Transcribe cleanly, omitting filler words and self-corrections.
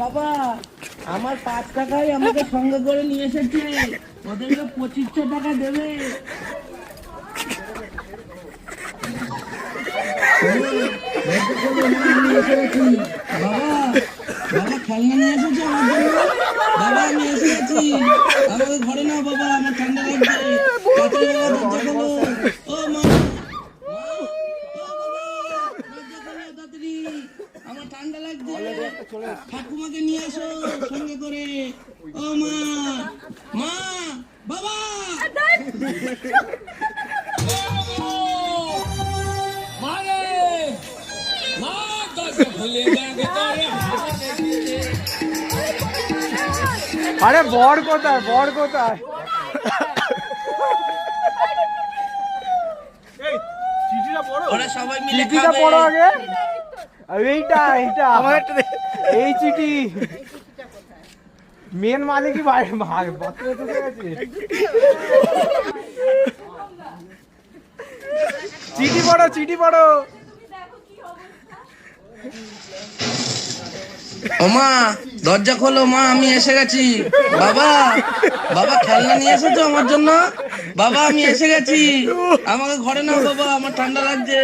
বাবা আমার 5 টাকায় আমাকে সঙ্গে করে নিয়ে এসেছে, ওদেরকে 2500 টাকা দেবে। বাবা বাবা খেলনা নিয়ে এসেছে আমার জন্য। বাবা আমি এসে গেছি, আমাকে ঘরে নাও বাবা, আমার ঠান্ডা লাগছে। তাড়াতাড়ি বাবা দরজা খোলো। ও মা, আমার ঠান্ডা লাগছে, ঠাকুমাকে নিয়ে আসো সঙ্গে করে। ও মা, মা, বাবা। আরে বর কোথায়, বর কোথায়? ওরা সবাই মিলে চিঠিটা খাবে। পড়ো আগে। এইটা এইটা এই চিঠি মেন মালিকই বাথরুমে ঢুকে গেছে। চিঠি পড়ো, চিঠি পড়ো। ও মা, দরজা খোলো মা, আমি এসে গেছি। বাবা বাবা খেলনা নিয়ে এসেছো আমার জন্য। বাবা আমি এসে গেছি, আমাকে ঘরে নাও বাবা, আমার ঠান্ডা লাগছে।